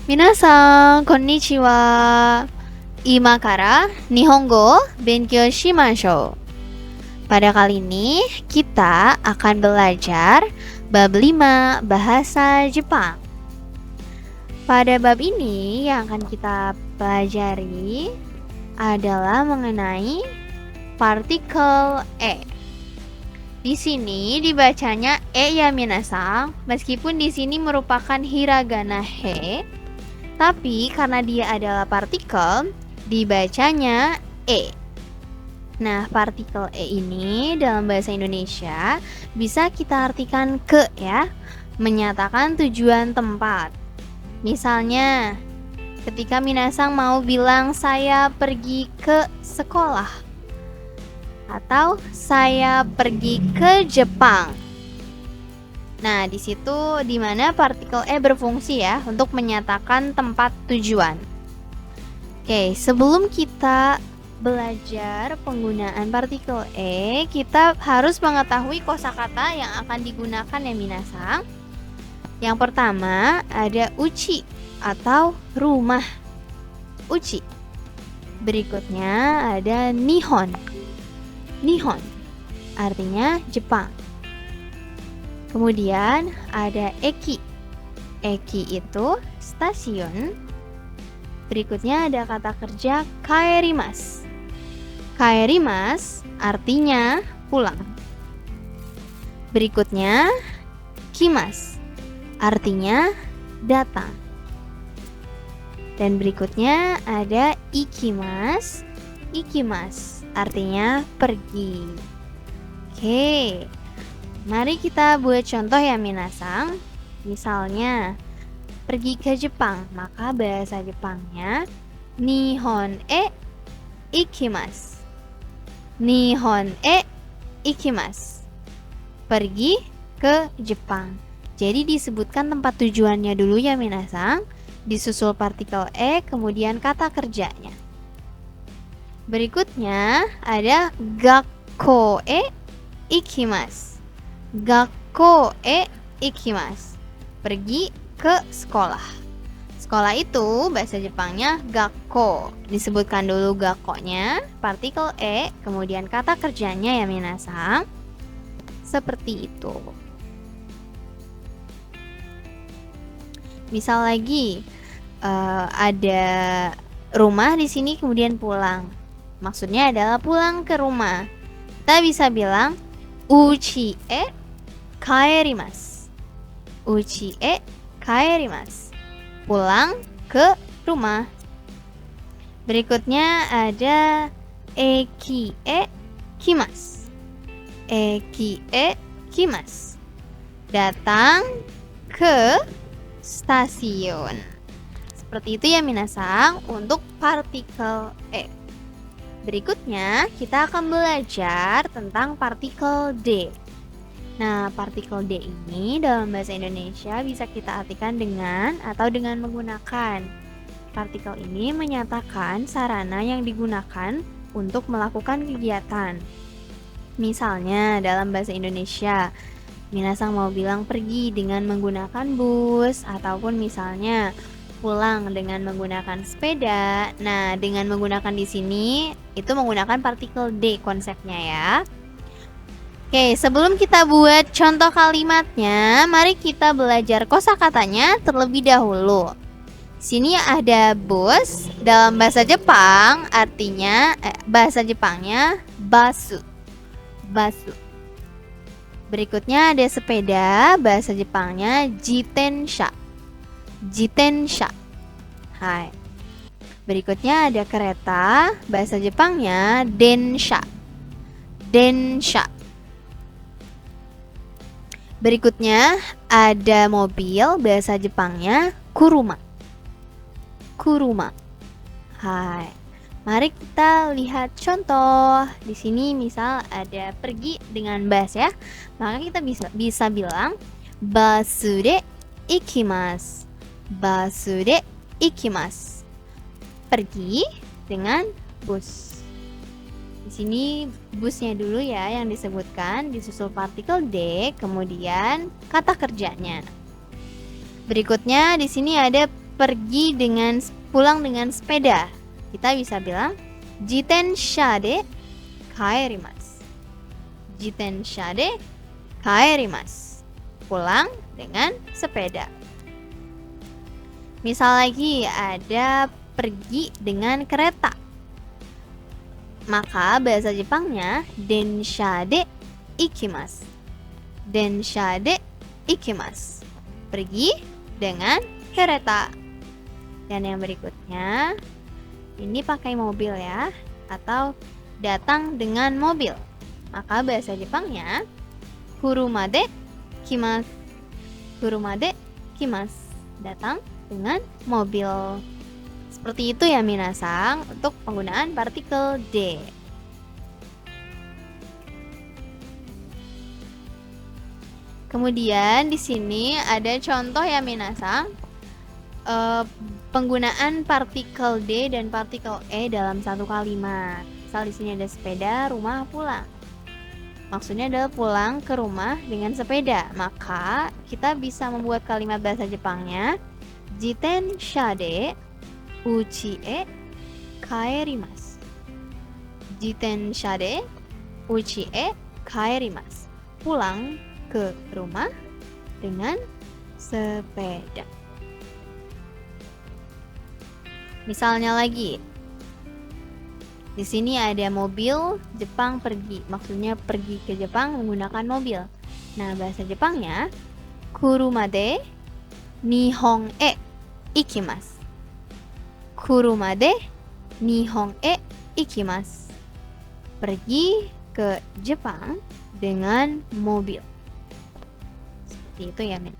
Minasan, konnichiwa. Ima kara Nihongo benkyou shimashou. Pada kali ini kita akan belajar bab 5 bahasa Jepang. Pada bab ini yang akan kita pelajari adalah mengenai partikel e. Di sini dibacanya e ya minasan, meskipun di sini merupakan hiragana he, tapi karena dia adalah partikel, dibacanya e. Nah, partikel e ini dalam bahasa Indonesia bisa kita artikan ke ya, menyatakan tujuan tempat. Misalnya, ketika minasan mau bilang saya pergi ke sekolah atau saya pergi ke Jepang. Nah, di situ di mana partikel e berfungsi ya untuk menyatakan tempat tujuan. Oke, sebelum kita belajar penggunaan partikel e, kita harus mengetahui kosakata yang akan digunakan ya minasan. Yang pertama ada uchi atau rumah. Uchi. Berikutnya ada nihon. Nihon artinya Jepang. Kemudian ada eki. Eki itu stasiun. Berikutnya ada kata kerja kaerimasu. Kaerimasu artinya pulang. Berikutnya kimasu artinya datang. Dan berikutnya ada ikimasu. Ikimasu artinya pergi. Oke. Mari kita buat contoh ya minasan. Misalnya pergi ke Jepang, maka bahasa Jepangnya Nihon e ikimasu. Nihon e ikimasu. Pergi ke Jepang. Jadi disebutkan tempat tujuannya dulu ya minasan, disusul partikel e, kemudian kata kerjanya. Berikutnya ada gakko e ikimasu. Gakko e ikimasu. Pergi ke sekolah. Sekolah itu bahasa Jepangnya gakko. Disebutkan dulu gakkonya, partikel e, kemudian kata kerjanya ya minasan. Seperti itu. Misal lagi ada rumah di sini kemudian pulang. Maksudnya adalah pulang ke rumah. Kita bisa bilang uchi e kaerimasu. Uchi e kaerimasu. Pulang ke rumah. Berikutnya ada eki e kimasu. Eki e kimasu. Datang ke stasiun. Seperti itu ya minasan untuk partikel e. Berikutnya kita akan belajar tentang partikel d. Nah, partikel d ini dalam bahasa Indonesia bisa kita artikan dengan atau dengan menggunakan. Partikel ini menyatakan sarana yang digunakan untuk melakukan kegiatan. Misalnya dalam bahasa Indonesia, minasan mau bilang pergi dengan menggunakan bus, ataupun misalnya pulang dengan menggunakan sepeda. Nah, dengan menggunakan di sini itu menggunakan partikel d konsepnya ya. Oke, sebelum kita buat contoh kalimatnya, mari kita belajar kosakatanya terlebih dahulu. Sini ada bus, dalam bahasa Jepang artinya bahasa Jepangnya basu. Basu. Berikutnya ada sepeda, bahasa Jepangnya jitensha. Jitensha. Hai. Berikutnya ada kereta, bahasa Jepangnya densha. Densha. Berikutnya ada mobil, bahasa Jepangnya kuruma. Kuruma. Hai. Mari kita lihat contoh. Di sini misal ada pergi dengan bus ya. Maka kita bisa bilang basu de ikimasu. Basu de ikimasu. Pergi dengan bus. Di sini busnya dulu ya yang disebutkan, disusul partikel d, kemudian kata kerjanya. Berikutnya di sini ada pulang dengan sepeda. Kita bisa bilang jitensha de kaerimasu. Jitensha de kaerimasu. Pulang dengan sepeda. Misal lagi ada pergi dengan kereta. Maka bahasa Jepangnya densha de ikimasu. Densha de ikimasu. Pergi dengan kereta. Dan yang berikutnya, ini pakai mobil ya, atau datang dengan mobil. Maka bahasa Jepangnya kuruma de kimasu. Kuruma de kimasu. Datang dengan mobil. Seperti itu ya minasang untuk penggunaan partikel D. Kemudian di sini ada contoh ya minasang, penggunaan partikel D dan partikel E dalam satu kalimat. Misal di sini ada sepeda, rumah, pulang. Maksudnya adalah pulang ke rumah dengan sepeda. Maka kita bisa membuat kalimat bahasa Jepangnya jitensha de uchi e kaerimasu. Jitensha de uchi e kaerimasu. Pulang ke rumah dengan sepeda. Misalnya lagi, di sini ada mobil Jepang pergi, maksudnya pergi ke Jepang menggunakan mobil. Nah, bahasa Jepangnya kuruma de nihon e ikimasu. Kuruma de nihon e ikimasu. Pergi ke Jepang dengan mobil. Seperti itu ya, men.